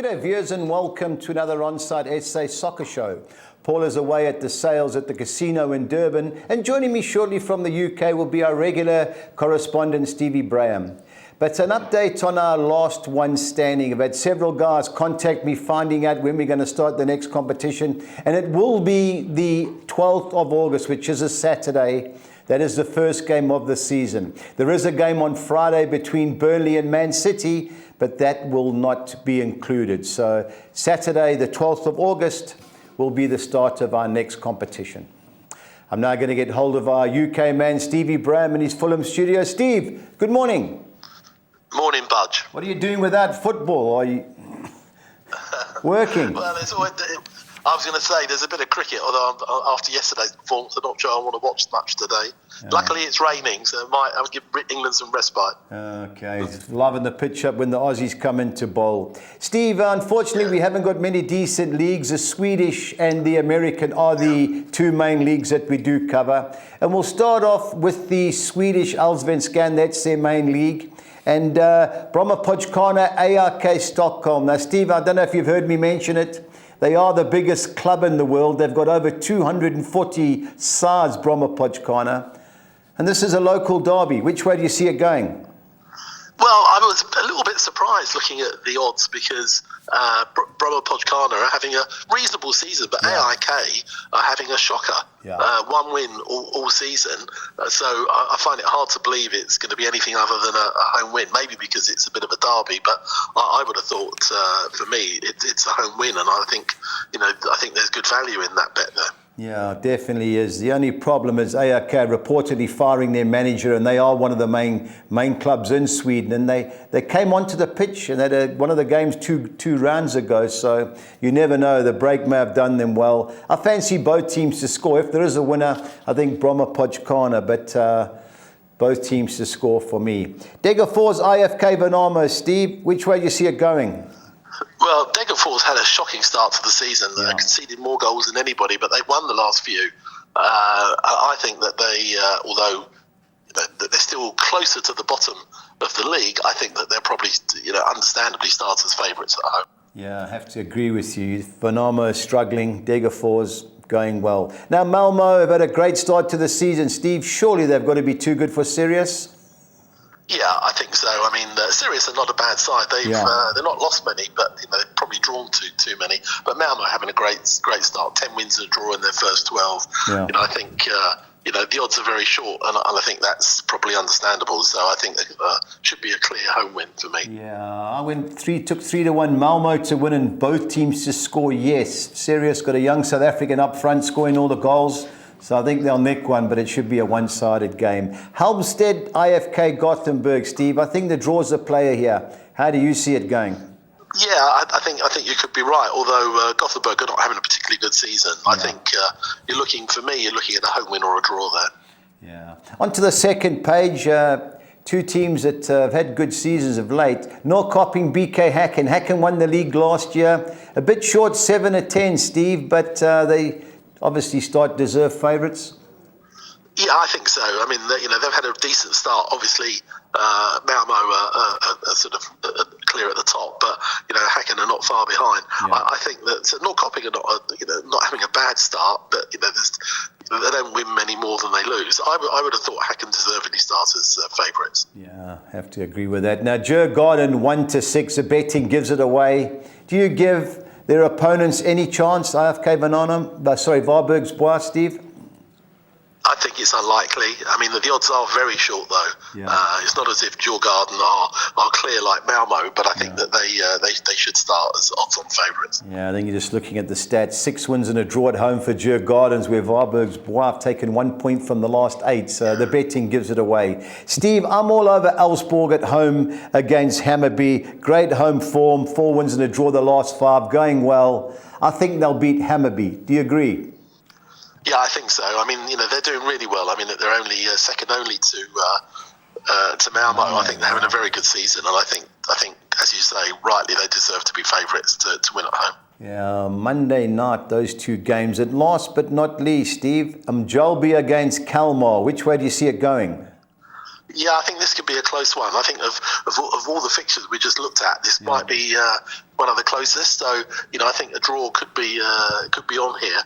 Good day, viewers, and welcome to another on-site SA soccer show. Paul is away at the sales at the casino in Durban, and joining me shortly from the UK will be our regular correspondent, Stevie Braham. But an update on our last one standing. I've had several guys contact me finding out when we're going to start the next competition, and it will be the 12th of August, which is a Saturday. That is the first game of the season. There is a game on Friday between Burnley and Man City, but that will not be included. So Saturday, the 12th of August, will be the start of our next competition. I'm now going to get hold of our UK man, Stevie Braham, in his Fulham studio. Steve, good morning. Morning, Budge. What are you doing without football? Are you working? Well, there's always, I was going to say there's a bit of cricket, although after yesterday's performance, I'm not sure I want to watch much today. Luckily, it's raining, so I'll give England some respite. Okay, loving the pitch up when the Aussies come into bowl. Steve, unfortunately, we haven't got many decent leagues. The Swedish and the American are the two main leagues that we do cover. And we'll start off with the Swedish Allsvenskan. That's their main league. And Brommapojkarna, ARK Stockholm. Now, Steve, I don't know if you've heard me mention it. They are the biggest club in the world. They've got over 240 sides, Brommapojkarna. And this is a local derby. Which way do you see it going? Well, I was a little bit surprised looking at the odds because Brommapojkarna are having a reasonable season, but AIK are having a shocker. One win all season. So I find it hard to believe it's going to be anything other than a home win. Maybe because it's a bit of a derby, but I would have thought for me it's a home win, and I think there's good value in that bet there. Yeah, definitely is. The only problem is AIK reportedly firing their manager, and they are one of the main clubs in Sweden. And they came onto the pitch and had one of the games two rounds ago. So you never know. The break may have done them well. I fancy both teams to score. If there is a winner, I think Brommapojkarna, but both teams to score for me. Degerfors, IFK Värnamo. Steve, which way do you see it going? Well, Degerfors had a shocking start to the season. They conceded more goals than anybody, but they've won the last few. I think that they, although they're still closer to the bottom of the league, I think that they're probably, understandably start as favourites at home. Yeah, I have to agree with you. Värnamo is struggling. Degerfors going well. Now, Malmo have had a great start to the season. Steve, surely they've got to be too good for Sirius? Yeah, I think so. I mean, Sirius are not a bad side. They're not lost many, but they've probably drawn too many. But Malmo having a great start. 10 wins and a draw in their first 12. Yeah. I think the odds are very short, and I think that's probably understandable. So I think it should be a clear home win for me. Yeah, I took 3-1 Malmo to win, and both teams to score. Yes, Sirius got a young South African up front scoring all the goals. So I think they'll nick one, but it should be a one-sided game. Halmstad, IFK Gothenburg. Steve, I think the draw's a player here. How do you see it going? Yeah, I think you could be right. Although Gothenburg are not having a particularly good season, I think you're looking at a home win or a draw there. Yeah. On to the second page. Two teams that have had good seasons of late. Norrköping, BK Häcken. Häcken won the league last year. A bit short, 7-10, Steve, but they obviously deserve favourites. Yeah, I think so. I mean, they've had a decent start. Obviously, Malmo are sort of clear at the top, but Häcken are not far behind. Yeah. I think that Norrköping are not having a bad start, but they don't win many more than they lose. I would have thought Häcken deservedly start as favourites. Yeah, I have to agree with that. Now, Djurgården 1-6. The betting gives it away. Do you give their opponents any chance? IFK Varbergs Bois, Steve? I think it's unlikely. I mean, the odds are very short, though. Yeah. It's not as if Djurgården are clear like Malmo, but I think that they should start as odds-on favourites. Yeah, I think you're just looking at the stats. 6 wins and a draw at home for Djurgårdens, where Varbergs Bois have taken 1 point from the last 8, so the betting gives it away. Steve, I'm all over Elfsborg at home against Hammarby. Great home form, 4 wins and a draw the last 5, going well. I think they'll beat Hammarby. Do you agree? Yeah, I think so. I mean, they're doing really well. I mean, they're only second only to Malmo. I think they're having a very good season, and I think, as you say, rightly, they deserve to be favourites to win at home. Yeah, Monday night, those two games. And last but not least, Steve, Mjolby against Kalmar. Which way do you see it going? Yeah, I think this could be a close one. I think of all the fixtures we just looked at, this might be one of the closest. So, I think a draw could be on here.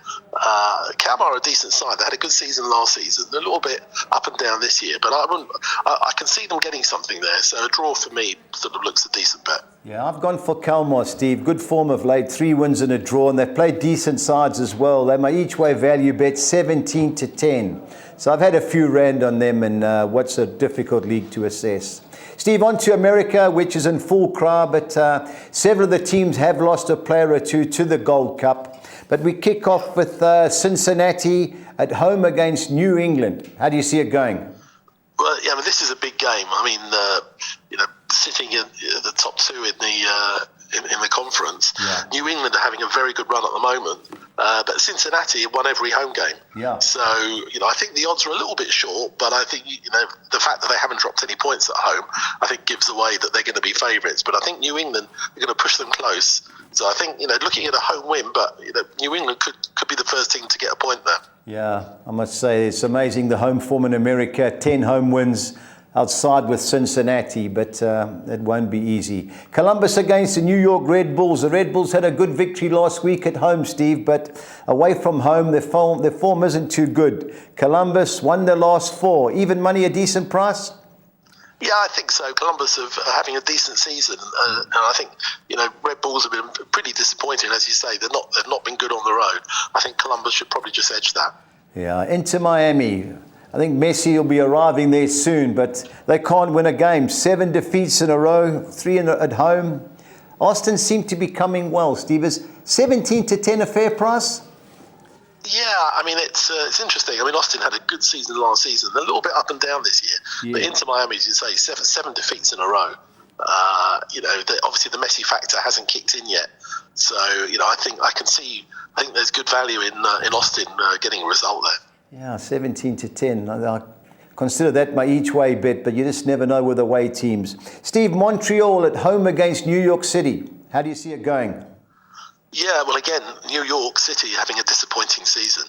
Cam are a decent side. They had a good season last season. They're a little bit up and down this year, but I can see them getting something there. So a draw for me sort of looks a decent bet. Yeah, I've gone for Kalmar, Steve. Good form of late, 3 wins and a draw, and they've played decent sides as well. They're my each way value bet, 17-10. So I've had a few rand on them, and what's a difficult league to assess. Steve, on to America, which is in full cry, but several of the teams have lost a player or two to the Gold Cup. But we kick off with Cincinnati at home against New England. How do you see it going? Well, yeah, this is a big game. Sitting in the top 2 in the conference, New England are having a very good run at the moment, but Cincinnati have won every home game. Yeah. So I think the odds are a little bit short, but I think the fact that they haven't dropped any points at home, I think gives away that they're going to be favourites. But I think New England are going to push them close. So I think looking at a home win, but New England could be the first team to get a point there. Yeah, I must say it's amazing the home form in America. 10 home wins. Outside with Cincinnati, but it won't be easy. Columbus against the New York Red Bulls. The Red Bulls had a good victory last week at home, Steve, but away from home, their form isn't too good. Columbus won their last 4. Even money, a decent price? Yeah, I think so. Columbus are having a decent season, and I think Red Bulls have been pretty disappointing, as you say. They've not been good on the road. I think Columbus should probably just edge that. Yeah, into Miami. I think Messi will be arriving there soon, but they can't win a game. 7 defeats in a row, 3 at home. Austin seemed to be coming well, Steve. Is 17-10 a fair price? Yeah, it's interesting. Austin had a good season last season. They're a little bit up and down this year. Yeah. But Inter Miami, as you say, seven defeats in a row. Obviously the Messi factor hasn't kicked in yet. So, I think there's good value in Austin getting a result there. Yeah, 17-10. I consider that my each way bet, but you just never know with away teams. Steve, Montreal at home against New York City. How do you see it going? Yeah, well, again, New York City having a disappointing season.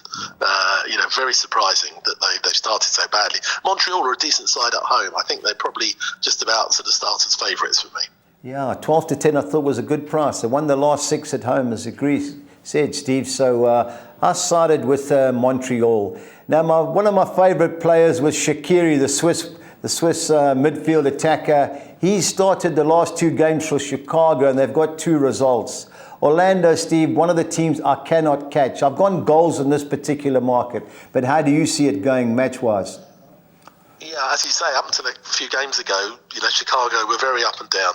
Very surprising that they've started so badly. Montreal are a decent side at home. I think they're probably just about sort of start as favourites for me. Yeah, 12-10 I thought was a good price. They won the last 6 at home, as Agrees said, Steve. So I sided with Montreal. Now, one of my favourite players was Shaqiri, the Swiss midfield attacker. He started the last 2 games for Chicago, and they've got 2 results. Orlando, Steve, one of the teams I cannot catch. I've gone goals in this particular market, but how do you see it going match-wise? Yeah, as you say, up until a few games ago, Chicago were very up and down.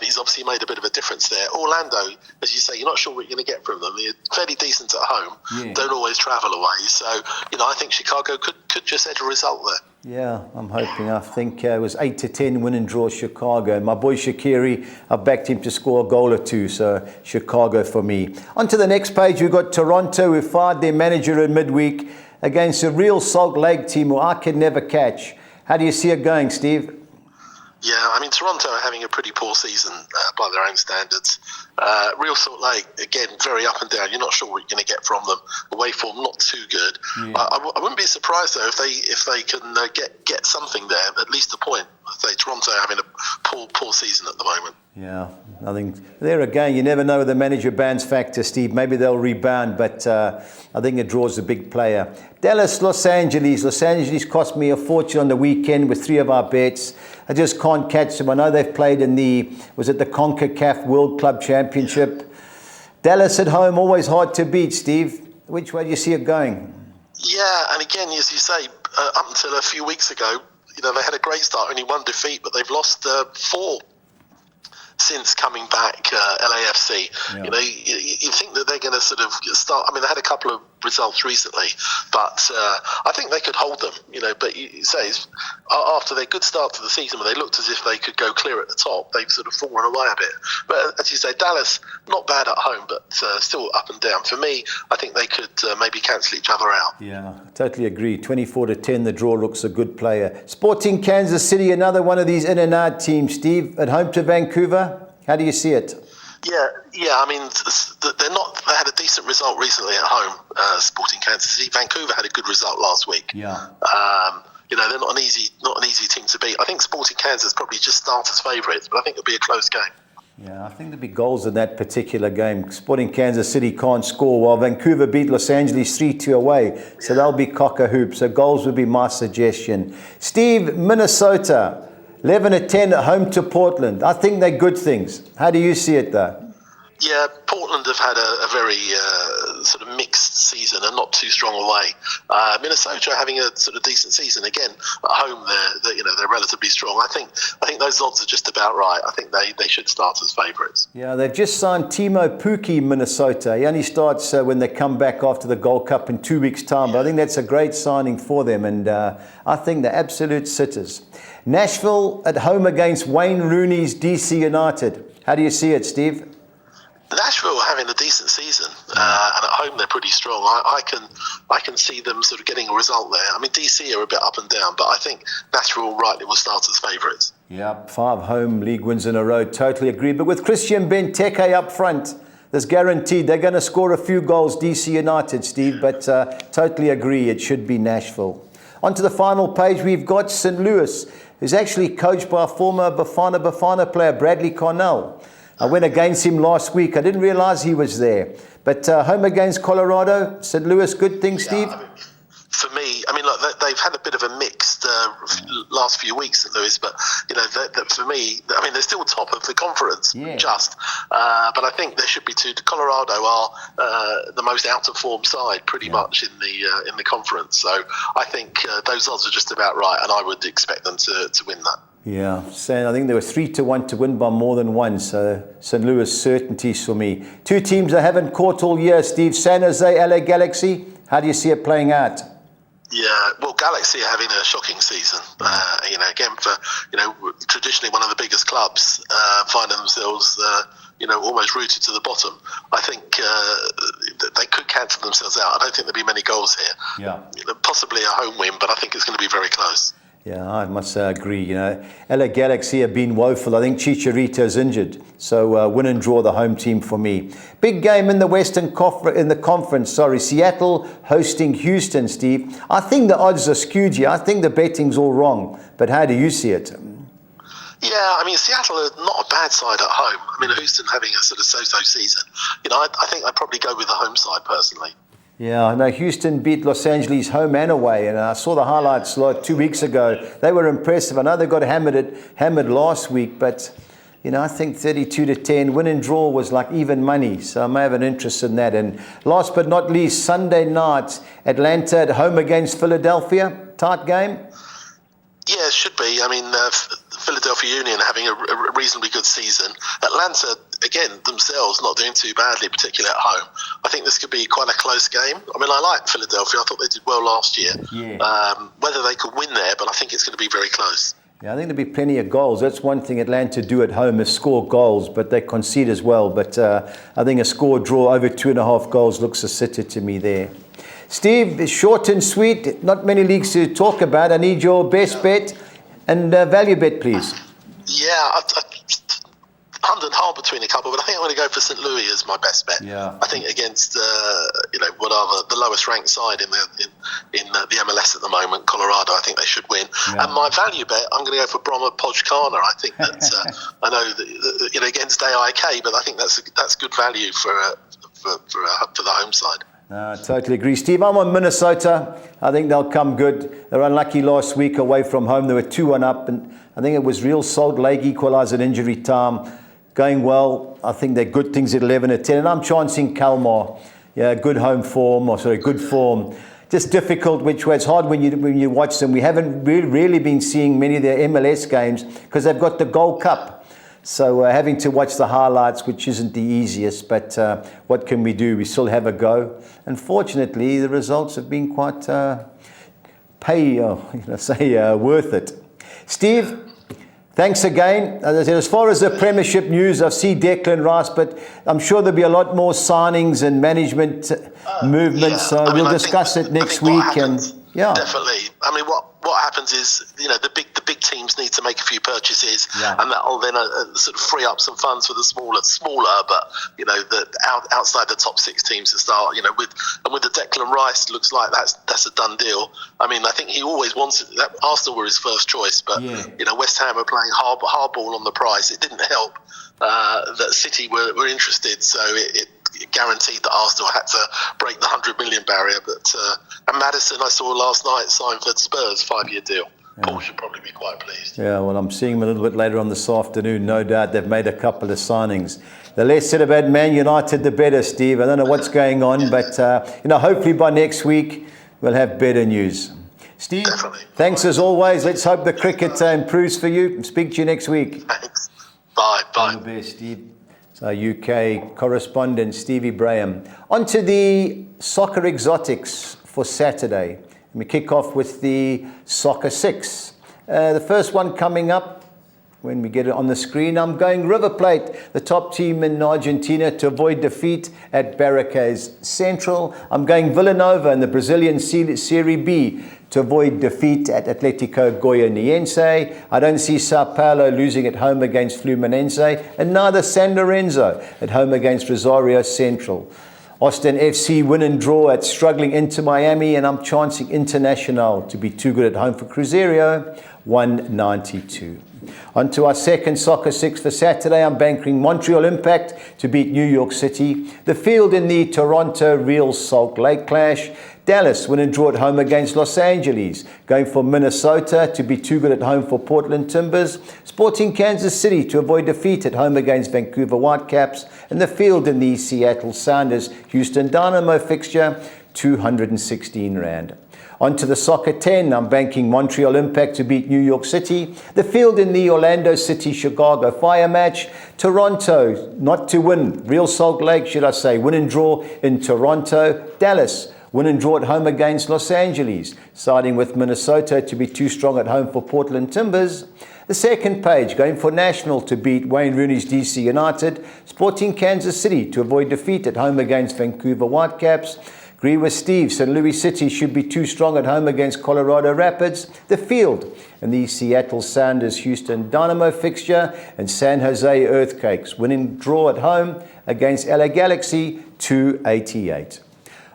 He's obviously made a bit of a difference there. Orlando, as you say, you're not sure what you're going to get from them. They're fairly decent at home, don't always travel away. So, I think Chicago could just edge a result there. Yeah, I'm hoping. I think it was 8-10 win and draw Chicago. And my boy Shaqiri, I backed him to score a goal or 2. So Chicago for me. On to the next page, we've got Toronto, who fired their manager in midweek against a real Salt Lake team who I can never catch. How do you see it going, Steve? Yeah, Toronto are having a pretty poor season by their own standards. Real Salt Lake, again, very up and down. You're not sure what you're going to get from them. Away form, not too good. Yeah. I wouldn't be surprised, though, if they can get something there, at least a point. I say Toronto are having a poor season at the moment. Yeah, I think there again, you never know with the manager bands factor, Steve. Maybe they'll rebound, but I think it draws a big player. Dallas, Los Angeles. Los Angeles cost me a fortune on the weekend with 3 of our bets. I just can't catch them. I know they've played in the CONCACAF World Club Championship. Dallas at home, always hard to beat, Steve. Which way do you see it going? Yeah, and again, as you say, up until a few weeks ago, they had a great start, only 1 defeat, but they've lost 4 since coming back, LAFC. Yeah. You think that they're going to sort of start. They had a couple of results recently, but I think they could hold them. But you say after their good start to the season, when they looked as if they could go clear at the top, they've sort of fallen away a bit. But as you say, Dallas not bad at home, but still up and down. For me, I think they could maybe cancel each other out. Yeah, I totally agree. 24-10, the draw looks a good player. Sporting Kansas City, another one of these in and out teams. Steve, at home to Vancouver. How do you see it? Yeah. They had a decent result recently at home. Sporting Kansas City. Vancouver had a good result last week. Yeah. They're not an easy team to beat. I think Sporting Kansas probably just start as favourites, but I think it'll be a close game. Yeah, I think there'll be goals in that particular game. Sporting Kansas City can't score while Vancouver beat Los Angeles 3-2 away. So they'll be cock-a-hoop. So goals would be my suggestion. Steve, Minnesota, 11-10 at home to Portland. I think they're good things. How do you see it though? Yeah, Portland have had a very sort of mixed season and not too strong away. Minnesota are having a sort of decent season. Again, at home they're relatively strong. I think those odds are just about right. I think they should start as favourites. Yeah, they've just signed Timo Pukki, Minnesota. He only starts when they come back after the Gold Cup in 2 weeks' time. But I think that's a great signing for them, and I think they're absolute sitters. Nashville at home against Wayne Rooney's DC United. How do you see it, Steve? Nashville are having a decent season, and at home they're pretty strong. I can see them sort of getting a result there. I mean, DC are a bit up and down, but I think Nashville rightly will start as favourites. Yeah, 5 home league wins in a row. Totally agree. But with Christian Benteke up front, there's guaranteed they're going to score a few goals, DC United, Steve. But totally agree, it should be Nashville. On to the final page, we've got St. Louis, who's actually coached by a former Bafana player, Bradley Cornell. I went against him last week. I didn't realize he was there. But home against Colorado, St. Louis, good thing, Steve? Yeah, for me, I mean, look, they've had a bit of a mixed last few weeks, St. Louis, but, for me, I mean, they're still top of the conference, but I think there should be two. Colorado are the most out-of-form side, pretty much, in the conference. So I think those odds are just about right, and I would expect them to win that. Yeah, so I think they were 3-1 to win by more than one. So St. Louis certainties for me. 2 teams I haven't caught all year, Steve. San Jose, LA Galaxy. How do you see it playing out? Yeah, well, Galaxy are having a shocking season. Again, for traditionally one of the biggest clubs, finding themselves almost rooted to the bottom. I think they could cancel themselves out. I don't think there'll be many goals here. Yeah, possibly a home win, but I think it's going to be very close. Yeah, I must agree. LA Galaxy have been woeful. I think Chicharito's injured. So win and draw the home team for me. Big game in the conference. Seattle hosting Houston, Steve. I think the odds are skewed here. I think the betting's all wrong. But how do you see it? Yeah, I mean, Seattle are not a bad side at home. I mean, Houston having a sort of so-so season. I think I'd probably go with the home side personally. Yeah, I know Houston beat Los Angeles home and away, and I saw the highlights 2 weeks ago. They were impressive. I know they got hammered last week, but I think 32-10 win and draw was like even money, so I may have an interest in that. And last but not least, Sunday night, Atlanta at home against Philadelphia, tight game. Yeah, it should be. I mean, Philadelphia Union having a reasonably good season. Atlanta, again, themselves not doing too badly, particularly at home. I think this could be quite a close game. I mean, I like Philadelphia. I thought they did well last year. Yeah. Whether they could win there, but I think it's going to be very close. Yeah, I think there'll be plenty of goals. That's one thing Atlanta do at home is score goals, but they concede as well. But I think a score draw over 2.5 goals looks a sitter to me there. Steve, short and sweet, not many leagues to talk about. I need your best bet and value bet, please. Yeah, I hummed and hard between a couple, but I think I'm going to go for St. Louis as my best bet. Yeah. I think against what are the lowest ranked side in the MLS at the moment, Colorado, I think they should win. Yeah. And my value bet, I'm going to go for Broma Podgkana. I think that I know that, against AIK, but I think that's good value for the home side. I totally agree. Steve, I'm on Minnesota. I think they'll come good. They were unlucky last week away from home. They were 2-1 up, and I think it was Real Salt Lake equalised at injury time. Going well. I think they're good things at 11-10. And I'm chancing Kalmar. Yeah, good good form. Just difficult which way. It's hard when you watch them. We haven't really been seeing many of their MLS games because they've got the Gold Cup. So having to watch the highlights, which isn't the easiest, but what can we do? We still have a go. Unfortunately, the results have been quite worth it. Steve, thanks again. As I said, as far as the Premiership news, I see Declan Rice, but I'm sure there'll be a lot more signings and management movements. So we'll discuss it next week. Yeah. Definitely. I mean, what happens is, the big teams need to make a few purchases, and that'll then sort of free up some funds for the smaller, but the outside the top 6 teams to start. With the Declan Rice, looks like that's a done deal. I mean, I think he always wanted that. Arsenal were his first choice, but West Ham were playing hardball on the price. It didn't help that City were interested, so it guaranteed that Arsenal had to break the 100 million barrier. But and Maddison, I saw last night, signed for Spurs, 5-year deal. Paul should probably be quite pleased. Yeah, well, I'm seeing them a little bit later on this afternoon. No doubt they've made a couple of signings. The less said about Man United, the better, Steve. I don't know what's going on, but hopefully by next week we'll have better news. Steve, thanks as always. Let's hope the cricket improves for you. Speak to you next week. Thanks. Bye. All the best, Steve. So UK correspondent Stevie Braham. On to the soccer exotics for Saturday. We kick off with the Soccer 6. The first one coming up, when we get it on the screen, I'm going River Plate, the top team in Argentina, to avoid defeat at Barracas Central. I'm going Villanova in the Brazilian Serie B to avoid defeat at Atletico Goianiense. I don't see Sao Paulo losing at home against Fluminense, and neither San Lorenzo at home against Rosario Central. Austin FC win and draw at struggling Inter Miami, and I'm chancing Internacional to be too good at home for Cruzeiro, 192. On to our second Soccer 6 for Saturday. I'm banking Montreal Impact to beat New York City. The field in the Toronto Real Salt Lake clash. Dallas win and draw at home against Los Angeles. Going for Minnesota to be too good at home for Portland Timbers. Sporting Kansas City to avoid defeat at home against Vancouver Whitecaps. And the field in the Seattle Sounders Houston Dynamo fixture, 216 Rand. On to the Soccer 10, I'm banking Montreal Impact to beat New York City. The field in the Orlando City Chicago Fire match. Toronto not to win. Real Salt Lake, should I say, win and draw in Toronto. Dallas win and draw at home against Los Angeles, siding with Minnesota to be too strong at home for Portland Timbers. The second page, going for National to beat Wayne Rooney's DC United. Sporting Kansas City to avoid defeat at home against Vancouver Whitecaps. Agree with Steve, St. Louis City should be too strong at home against Colorado Rapids. The field in the Seattle Sounders Houston Dynamo fixture, and San Jose Earthquakes win and draw at home against LA Galaxy, 288.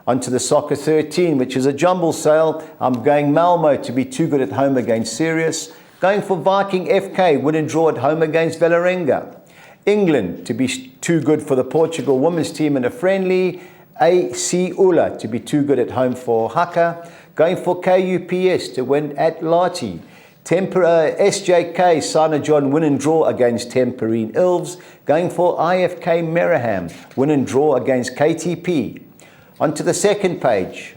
On to the Soccer 13, which is a jumble sale. I'm going Malmo to be too good at home against Sirius. Going for Viking FK, win and draw at home against Vålerenga. England to be too good for the Portugal women's team in a friendly. AC Ula to be too good at home for Haka. Going for KUPS to win at Lati. SJK Sana John win and draw against Temperine Ilves. Going for IFK Meriham win and draw against KTP. On to the second page.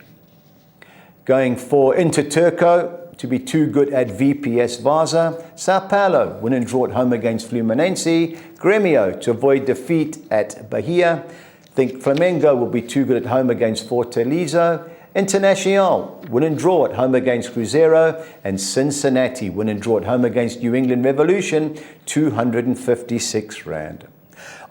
Going for Interturco to be too good at VPS Vaza. Sao Paulo win and draw at home against Fluminense. Gremio to avoid defeat at Bahia. Think Flamengo will be too good at home against Fortaleza. Internacional win and draw at home against Cruzeiro. And Cincinnati win and draw at home against New England Revolution, 256 Rand.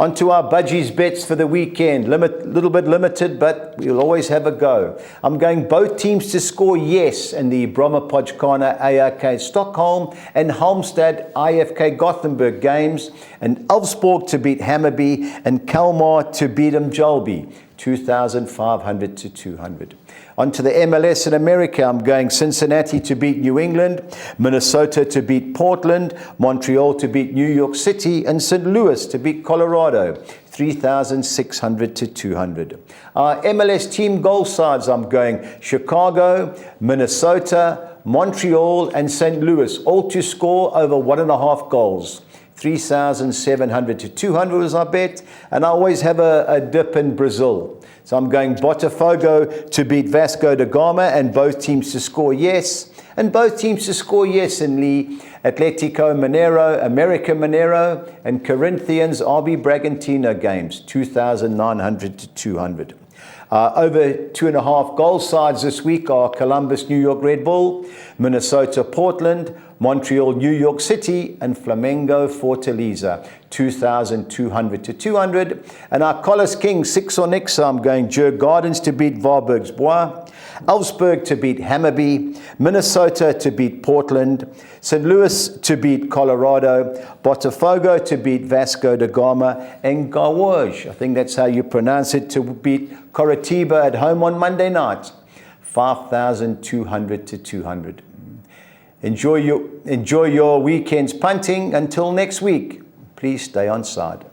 On to our Budgies bets for the weekend. Little bit limited, but we'll always have a go. I'm going both teams to score yes in the Bromma-Pochkana ARK Stockholm and Halmstad IFK Gothenburg games, and Elfsborg to beat Hammarby and Kalmar to beat Mjolby, 2,500 to 200. On to the MLS in America, I'm going Cincinnati to beat New England, Minnesota to beat Portland, Montreal to beat New York City, and St. Louis to beat Colorado, 3,600 to 200. Our MLS team goal sides, I'm going Chicago, Minnesota, Montreal, and St. Louis, all to score over 1.5 goals. 3,700 to 200 was our bet, and I always have a dip in Brazil. So I'm going Botafogo to beat Vasco da Gama and both teams to score yes. And both teams to score yes in the Atletico Mineiro, America Mineiro, and Corinthians RB Bragantino games, 2,900 to 200. Over 2.5 goal sides this week are Columbus, New York Red Bull, Minnesota, Portland, Montreal, New York City, and Flamengo, Fortaleza, 2,200 to 200. And our Collis King, 6 or nix, I'm going Djurgårdens to beat Varbergs Bois, Augsburg to beat Hammarby, Minnesota to beat Portland, St. Louis to beat Colorado, Botafogo to beat Vasco da Gama, and Gawaj, I think that's how you pronounce it, to beat Coritiba at home on Monday night. 5,200 to 200. Enjoy your weekend's punting. Until next week, please stay on side.